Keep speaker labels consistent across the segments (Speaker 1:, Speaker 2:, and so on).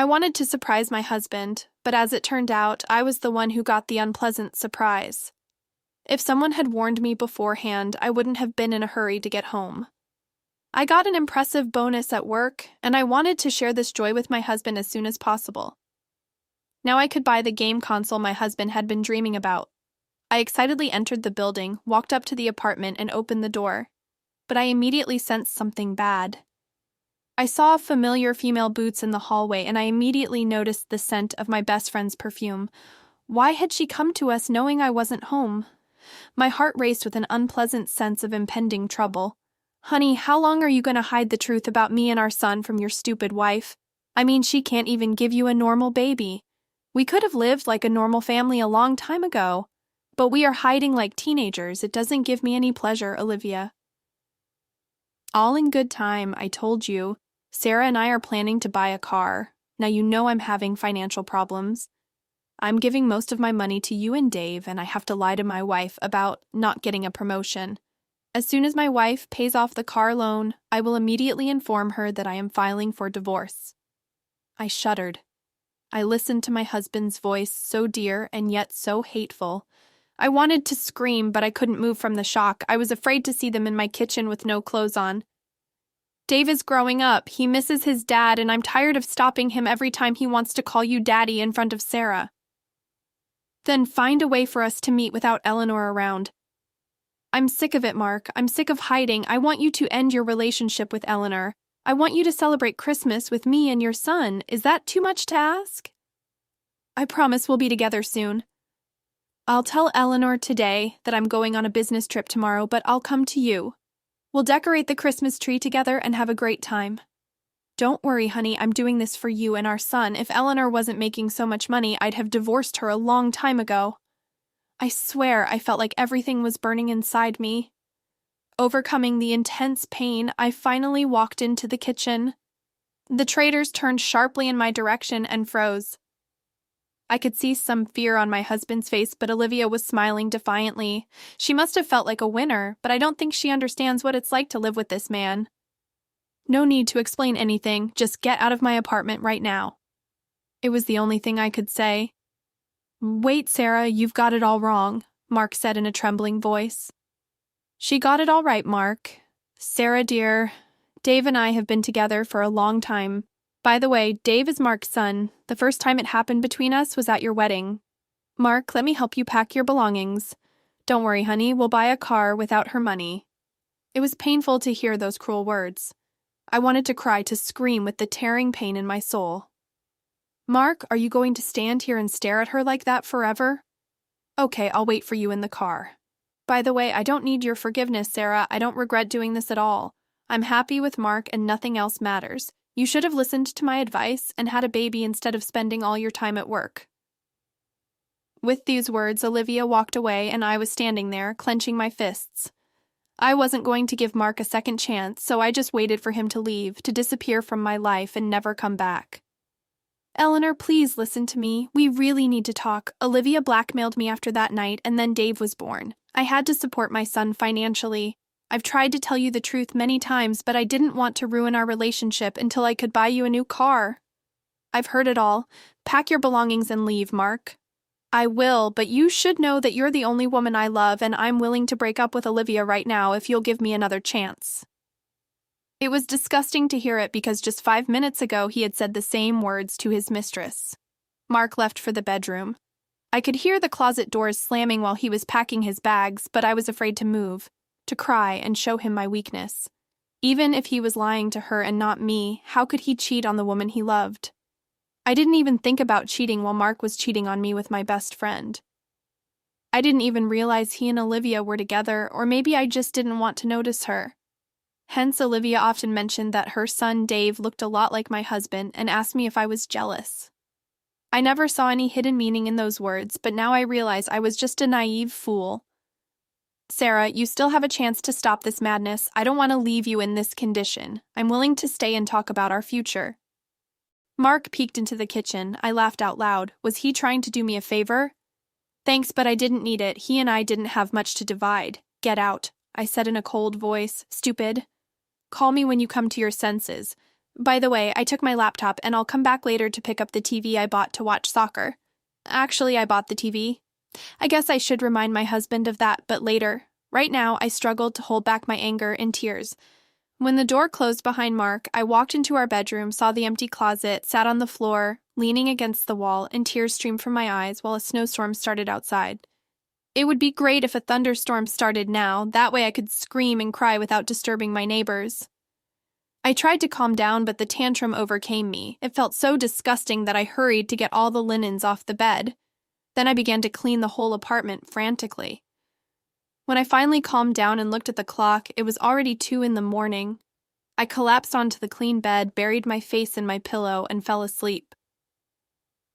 Speaker 1: I wanted to surprise my husband, but as it turned out, I was the one who got the unpleasant surprise. If someone had warned me beforehand, I wouldn't have been in a hurry to get home. I got an impressive bonus at work, and I wanted to share this joy with my husband as soon as possible. Now I could buy the game console my husband had been dreaming about. I excitedly entered the building, walked up to the apartment, and opened the door. But I immediately sensed something bad. I saw familiar female boots in the hallway, and I immediately noticed the scent of my best friend's perfume. Why had she come to us knowing I wasn't home? My heart raced with an unpleasant sense of impending trouble. Honey, how long are you going to hide the truth about me and our son from your stupid wife? I mean, she can't even give you a normal baby. We could have lived like a normal family a long time ago. But we are hiding like teenagers. It doesn't give me any pleasure, Olivia. All in good time, I told you. Sarah and I are planning to buy a car. Now you know I'm having financial problems. I'm giving most of my money to you and Dave, and I have to lie to my wife about not getting a promotion. As soon as my wife pays off the car loan, I will immediately inform her that I am filing for divorce. I shuddered. I listened to my husband's voice, so dear and yet so hateful. I wanted to scream, but I couldn't move from the shock. I was afraid to see them in my kitchen with no clothes on. Dave is growing up. He misses his dad, and I'm tired of stopping him every time he wants to call you Daddy in front of Sarah. Then find a way for us to meet without Eleanor around. I'm sick of it, Mark. I'm sick of hiding. I want you to end your relationship with Eleanor. I want you to celebrate Christmas with me and your son. Is that too much to ask? I promise we'll be together soon. I'll tell Eleanor today that I'm going on a business trip tomorrow, but I'll come to you. We'll decorate the Christmas tree together and have a great time. Don't worry, honey, I'm doing this for you and our son. If Eleanor wasn't making so much money, I'd have divorced her a long time ago. I swear I felt like everything was burning inside me. Overcoming the intense pain, I finally walked into the kitchen. The traders turned sharply in my direction and froze. I could see some fear on my husband's face, but Olivia was smiling defiantly. She must have felt like a winner, but I don't think she understands what it's like to live with this man. No need to explain anything, just get out of my apartment right now. It was the only thing I could say. Wait, Sarah, you've got it all wrong, Mark said in a trembling voice. She got it all right, Mark. Sarah, dear, Dave and I have been together for a long time. By the way, Dave is Mark's son. The first time it happened between us was at your wedding. Mark, let me help you pack your belongings. Don't worry, honey, we'll buy a car without her money. It was painful to hear those cruel words. I wanted to cry, to scream with the tearing pain in my soul. Mark, are you going to stand here and stare at her like that forever? Okay, I'll wait for you in the car. By the way, I don't need your forgiveness, Sarah. I don't regret doing this at all. I'm happy with Mark and nothing else matters. You should have listened to my advice and had a baby instead of spending all your time at work. With these words, Olivia walked away and I was standing there, clenching my fists. I wasn't going to give Mark a second chance, so I just waited for him to leave, to disappear from my life and never come back. Eleanor, please listen to me. We really need to talk. Olivia blackmailed me after that night, and then Dave was born. I had to support my son financially. I've tried to tell you the truth many times, but I didn't want to ruin our relationship until I could buy you a new car. I've heard it all. Pack your belongings and leave, Mark. I will, but you should know that you're the only woman I love, and I'm willing to break up with Olivia right now if you'll give me another chance. It was disgusting to hear it because just 5 minutes ago he had said the same words to his mistress. Mark left for the bedroom. I could hear the closet doors slamming while he was packing his bags, but I was afraid to move, to cry and show him my weakness. Even if he was lying to her and not me, how could he cheat on the woman he loved? I didn't even think about cheating while Mark was cheating on me with my best friend. I didn't even realize he and Olivia were together, or maybe I just didn't want to notice her. Hence, Olivia often mentioned that her son Dave looked a lot like my husband and asked me if I was jealous. I never saw any hidden meaning in those words, but now I realize I was just a naive fool. Sarah, you still have a chance to stop this madness. I don't want to leave you in this condition. I'm willing to stay and talk about our future. Mark peeked into the kitchen. I laughed out loud. Was he trying to do me a favor? Thanks, but I didn't need it. He and I didn't have much to divide. Get out, I said in a cold voice. Stupid. Call me when you come to your senses. By the way, I took my laptop and I'll come back later to pick up the TV I bought to watch soccer. Actually, I bought the TV. I guess I should remind my husband of that, but later. Right now, I struggled to hold back my anger and tears. When the door closed behind Mark, I walked into our bedroom, saw the empty closet, sat on the floor, leaning against the wall, and tears streamed from my eyes while a snowstorm started outside. It would be great if a thunderstorm started now, that way I could scream and cry without disturbing my neighbors. I tried to calm down, but the tantrum overcame me. It felt so disgusting that I hurried to get all the linens off the bed. Then I began to clean the whole apartment frantically. When I finally calmed down and looked at the clock, it was already 2 a.m. I collapsed onto the clean bed, buried my face in my pillow, and fell asleep.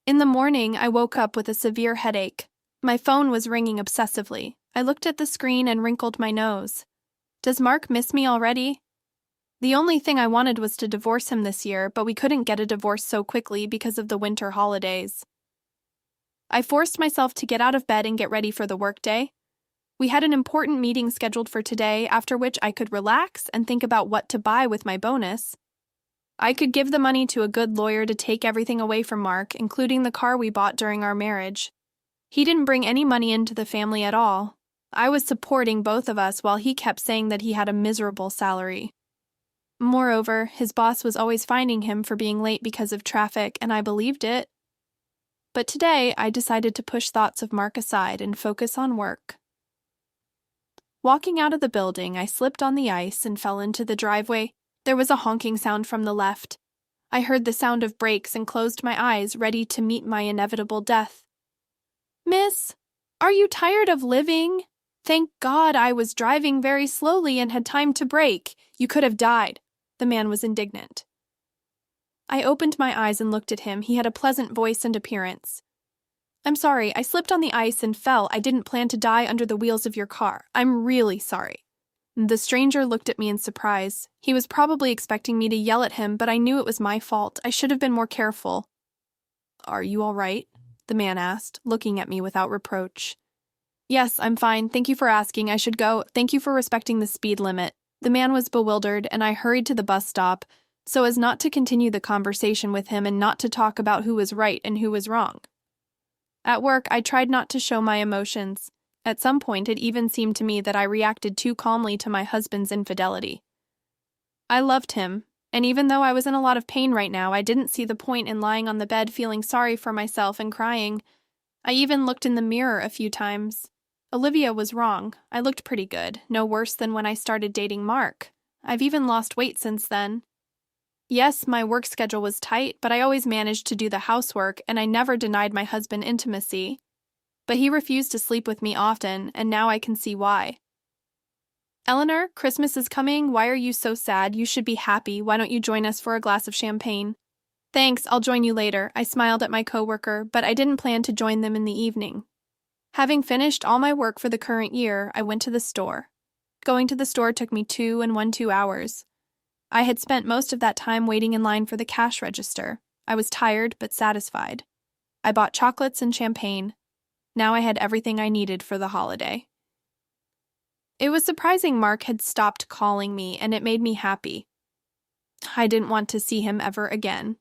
Speaker 1: In the morning, I woke up with a severe headache. My phone was ringing obsessively. I looked at the screen and wrinkled my nose. Does Mark miss me already? The only thing I wanted was to divorce him this year, but we couldn't get a divorce so quickly because of the winter holidays. I forced myself to get out of bed and get ready for the workday. We had an important meeting scheduled for today, after which I could relax and think about what to buy with my bonus. I could give the money to a good lawyer to take everything away from Mark, including the car we bought during our marriage. He didn't bring any money into the family at all. I was supporting both of us while he kept saying that he had a miserable salary. Moreover, his boss was always finding him for being late because of traffic, and I believed it. But today, I decided to push thoughts of Mark aside and focus on work. Walking out of the building, I slipped on the ice and fell into the driveway. There was a honking sound from the left. I heard the sound of brakes and closed my eyes, ready to meet my inevitable death. "Miss, are you tired of living? Thank God I was driving very slowly and had time to brake. You could have died." The man was indignant. I opened my eyes and looked at him. He had a pleasant voice and appearance. "I'm sorry, I slipped on the ice and fell. I didn't plan to die under the wheels of your car. I'm really sorry." The stranger looked at me in surprise. He was probably expecting me to yell at him, but I knew it was my fault. I should have been more careful. "Are you all right?" the man asked, looking at me without reproach. "Yes, I'm fine. Thank you for asking. I should go. Thank you for respecting the speed limit." The man was bewildered, and I hurried to the bus stop so as not to continue the conversation with him and not to talk about who was right and who was wrong. At work, I tried not to show my emotions. At some point, it even seemed to me that I reacted too calmly to my husband's infidelity. I loved him, and even though I was in a lot of pain right now, I didn't see the point in lying on the bed feeling sorry for myself and crying. I even looked in the mirror a few times. Olivia was wrong. I looked pretty good, no worse than when I started dating Mark. I've even lost weight since then. Yes, my work schedule was tight, but I always managed to do the housework, and I never denied my husband intimacy. But he refused to sleep with me often, and now I can see why. "Eleanor, Christmas is coming. Why are you so sad? You should be happy. Why don't you join us for a glass of champagne?" "Thanks, I'll join you later." I smiled at my coworker, but I didn't plan to join them in the evening. Having finished all my work for the current year, I went to the store. Going to the store took me 2 hours. I had spent most of that time waiting in line for the cash register. I was tired but satisfied. I bought chocolates and champagne. Now I had everything I needed for the holiday. It was surprising Mark had stopped calling me, and it made me happy. I didn't want to see him ever again.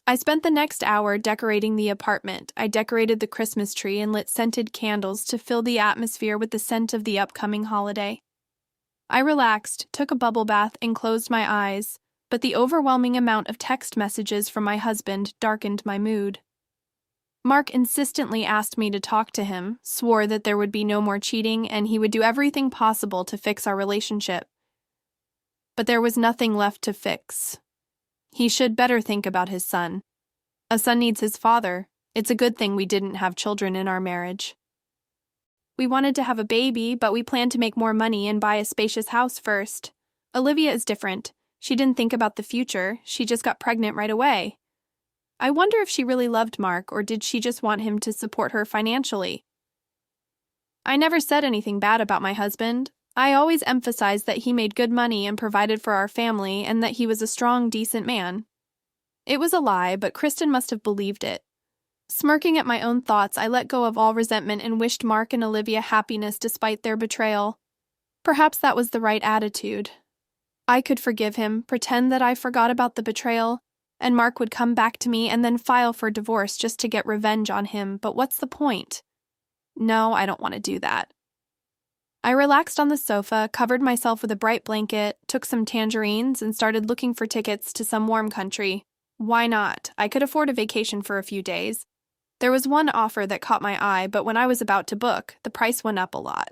Speaker 1: I spent the next hour decorating the apartment. I decorated the Christmas tree and lit scented candles to fill the atmosphere with the scent of the upcoming holiday. I relaxed, took a bubble bath, and closed my eyes, but the overwhelming amount of text messages from my husband darkened my mood. Mark insistently asked me to talk to him, swore that there would be no more cheating, and he would do everything possible to fix our relationship. But there was nothing left to fix. He should better think about his son. A son needs his father. It's a good thing we didn't have children in our marriage. We wanted to have a baby, but we planned to make more money and buy a spacious house first. Olivia is different. She didn't think about the future. She just got pregnant right away. I wonder if she really loved Mark, or did she just want him to support her financially? I never said anything bad about my husband. I always emphasized that he made good money and provided for our family, and that he was a strong, decent man. It was a lie, but Kristen must have believed it. Smirking at my own thoughts, I let go of all resentment and wished Mark and Olivia happiness despite their betrayal. Perhaps that was the right attitude. I could forgive him, pretend that I forgot about the betrayal, and Mark would come back to me and then file for divorce just to get revenge on him, but what's the point? No, I don't want to do that. I relaxed on the sofa, covered myself with a bright blanket, took some tangerines, and started looking for tickets to some warm country. Why not? I could afford a vacation for a few days. There was one offer that caught my eye, but when I was about to book, the price went up a lot.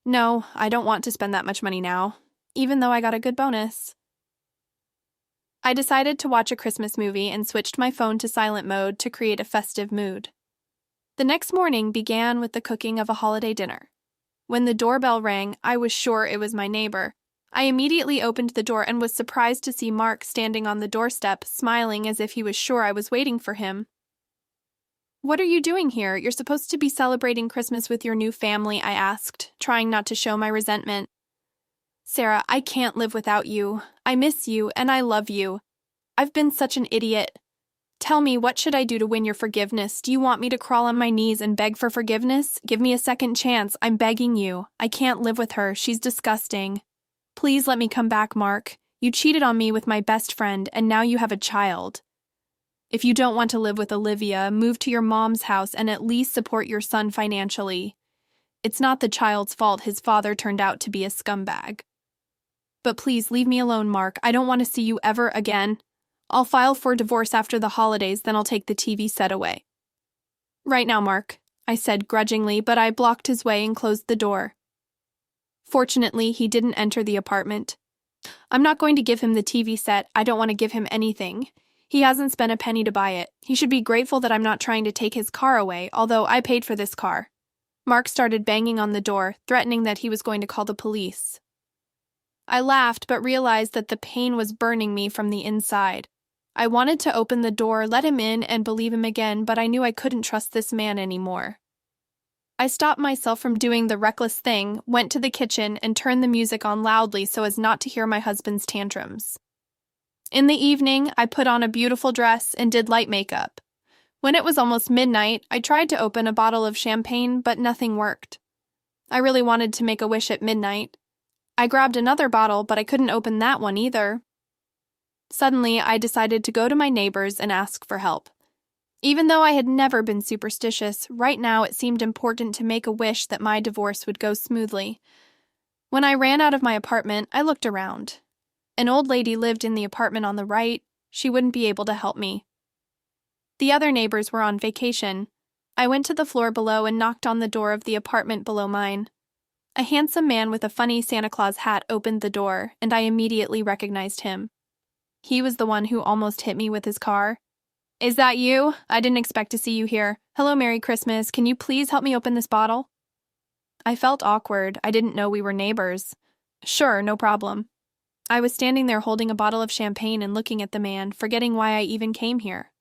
Speaker 1: No, I don't want to spend that much money now, even though I got a good bonus. I decided to watch a Christmas movie and switched my phone to silent mode to create a festive mood. The next morning began with the cooking of a holiday dinner. When the doorbell rang, I was sure it was my neighbor. I immediately opened the door and was surprised to see Mark standing on the doorstep, smiling as if he was sure I was waiting for him. "What are you doing here? You're supposed to be celebrating Christmas with your new family," I asked, trying not to show my resentment. "Sarah, I can't live without you. I miss you, and I love you. I've been such an idiot. Tell me, what should I do to win your forgiveness? Do you want me to crawl on my knees and beg for forgiveness? Give me a second chance. I'm begging you. I can't live with her. She's disgusting. Please let me come back, Mark. You cheated on me with my best friend, and now you have a child. If you don't want to live with Olivia, move to your mom's house and at least support your son financially. It's not the child's fault his father turned out to be a scumbag. But please leave me alone, Mark. I don't want to see you ever again. I'll file for divorce after the holidays, then I'll take the TV set away." "Right now, Mark," I said grudgingly, but I blocked his way and closed the door. Fortunately, he didn't enter the apartment. "I'm not going to give him the TV set. I don't want to give him anything. He hasn't spent a penny to buy it. He should be grateful that I'm not trying to take his car away, although I paid for this car." Mark started banging on the door, threatening that he was going to call the police. I laughed, but realized that the pain was burning me from the inside. I wanted to open the door, let him in, and believe him again, but I knew I couldn't trust this man anymore. I stopped myself from doing the reckless thing, went to the kitchen, and turned the music on loudly so as not to hear my husband's tantrums. In the evening, I put on a beautiful dress and did light makeup. When it was almost midnight, I tried to open a bottle of champagne, but nothing worked. I really wanted to make a wish at midnight. I grabbed another bottle, but I couldn't open that one either. Suddenly, I decided to go to my neighbors and ask for help. Even though I had never been superstitious, right now it seemed important to make a wish that my divorce would go smoothly. When I ran out of my apartment, I looked around. An old lady lived in the apartment on the right. She wouldn't be able to help me. The other neighbors were on vacation. I went to the floor below and knocked on the door of the apartment below mine. A handsome man with a funny Santa Claus hat opened the door, and I immediately recognized him. He was the one who almost hit me with his car. "Is that you? I didn't expect to see you here. Hello, Merry Christmas. Can you please help me open this bottle?" I felt awkward. I didn't know we were neighbors. "Sure, no problem." I was standing there holding a bottle of champagne and looking at the man, forgetting why I even came here.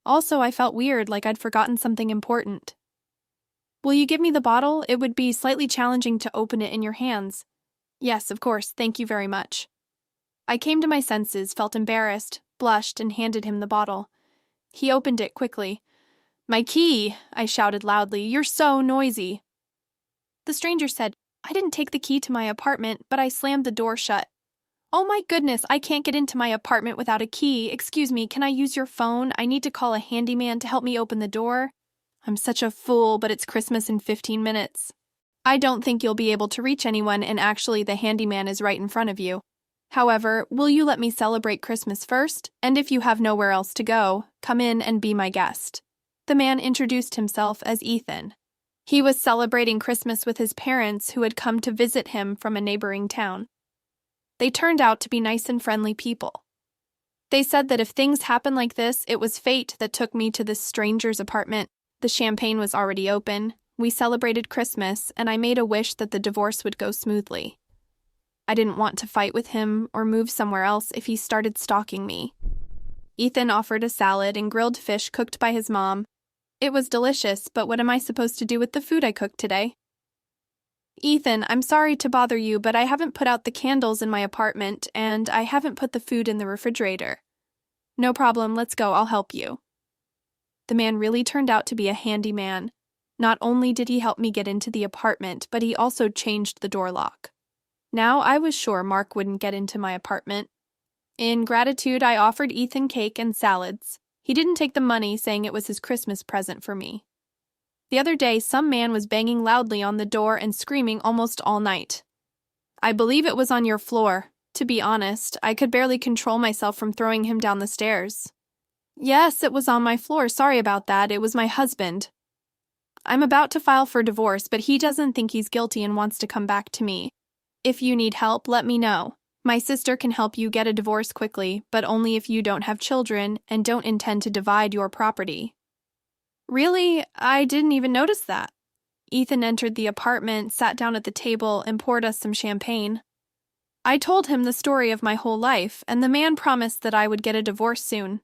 Speaker 1: Also, I felt weird, like I'd forgotten something important. "Will you give me the bottle? It would be slightly challenging to open it in your hands." "Yes, of course. Thank you very much." I came to my senses, felt embarrassed, blushed, and handed him the bottle. He opened it quickly. "My key!" I shouted loudly. "You're so noisy." The stranger said, "I didn't take the key to my apartment, but I slammed the door shut." "Oh my goodness, I can't get into my apartment without a key. Excuse me, can I use your phone? I need to call a handyman to help me open the door." I'm such a fool, but it's Christmas in 15 minutes. I don't think you'll be able to reach anyone, and actually the handyman is right in front of you. However, will you let me celebrate Christmas first? And if you have nowhere else to go, come in and be my guest. The man introduced himself as Ethan. He was celebrating Christmas with his parents who had come to visit him from a neighboring town. They turned out to be nice and friendly people. They said that if things happened like this, it was fate that took me to this stranger's apartment. The champagne was already open. We celebrated Christmas, and I made a wish that the divorce would go smoothly. I didn't want to fight with him or move somewhere else if he started stalking me. Ethan offered a salad and grilled fish cooked by his mom. It was delicious, but what am I supposed to do with the food I cooked today? "Ethan, I'm sorry to bother you, but I haven't put out the candles in my apartment, and I haven't put the food in the refrigerator." "No problem, let's go, I'll help you." The man really turned out to be a handy man. Not only did he help me get into the apartment, but he also changed the door lock. Now I was sure Mark wouldn't get into my apartment. In gratitude, I offered Ethan cake and salads. He didn't take the money, saying it was his Christmas present for me. The other day, some man was banging loudly on the door and screaming almost all night. I believe it was on your floor. To be honest, I could barely control myself from throwing him down the stairs. Yes, it was on my floor. Sorry about that. It was my husband. I'm about to file for divorce, but he doesn't think he's guilty and wants to come back to me. If you need help, let me know. My sister can help you get a divorce quickly, but only if you don't have children and don't intend to divide your property. Really? I didn't even notice that. Ethan entered the apartment, sat down at the table, and poured us some champagne. I told him the story of my whole life, and the man promised that I would get a divorce soon.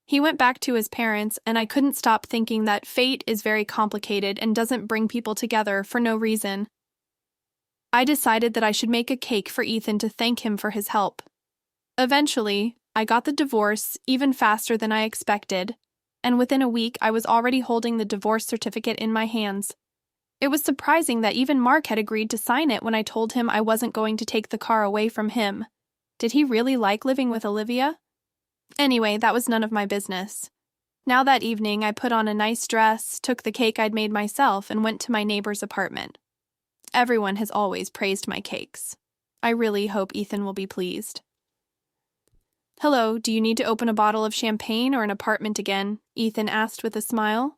Speaker 1: He went back to his parents, and I couldn't stop thinking that fate is very complicated and doesn't bring people together for no reason. I decided that I should make a cake for Ethan to thank him for his help. Eventually, I got the divorce even faster than I expected, and within a week I was already holding the divorce certificate in my hands. It was surprising that even Mark had agreed to sign it when I told him I wasn't going to take the car away from him. Did he really like living with Olivia? Anyway, that was none of my business. Now that evening, I put on a nice dress, took the cake I'd made myself, and went to my neighbor's apartment. Everyone has always praised my cakes. I really hope Ethan will be pleased. Hello, do you need to open a bottle of champagne or an apartment again? Ethan asked with a smile.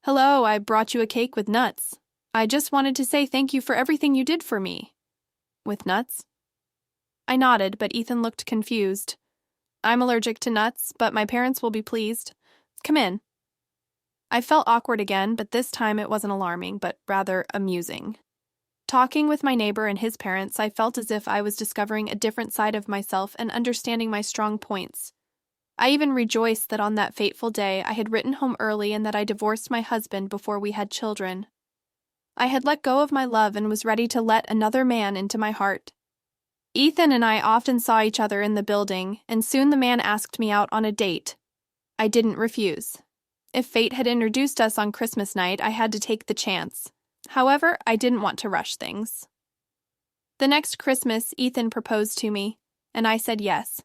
Speaker 1: Hello, I brought you a cake with nuts. I just wanted to say thank you for everything you did for me. With nuts? I nodded, but Ethan looked confused. I'm allergic to nuts, but my parents will be pleased. Come in. I felt awkward again, but this time it wasn't alarming, but rather amusing. Talking with my neighbor and his parents, I felt as if I was discovering a different side of myself and understanding my strong points. I even rejoiced that on that fateful day I had written home early and that I divorced my husband before we had children. I had let go of my love and was ready to let another man into my heart. Ethan and I often saw each other in the building, and soon the man asked me out on a date. I didn't refuse. If fate had introduced us on Christmas night, I had to take the chance. However, I didn't want to rush things. The next Christmas, Ethan proposed to me, and I said yes.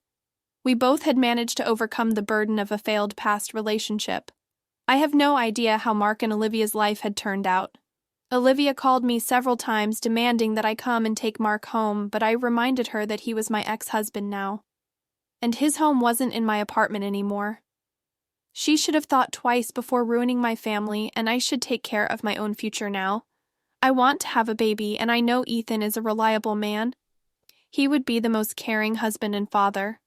Speaker 1: We both had managed to overcome the burden of a failed past relationship. I have no idea how Mark and Olivia's life had turned out. Olivia called me several times demanding that I come and take Mark home, but I reminded her that he was my ex-husband now. And his home wasn't in my apartment anymore. She should have thought twice before ruining my family, and I should take care of my own future now. I want to have a baby, and I know Ethan is a reliable man. He would be the most caring husband and father.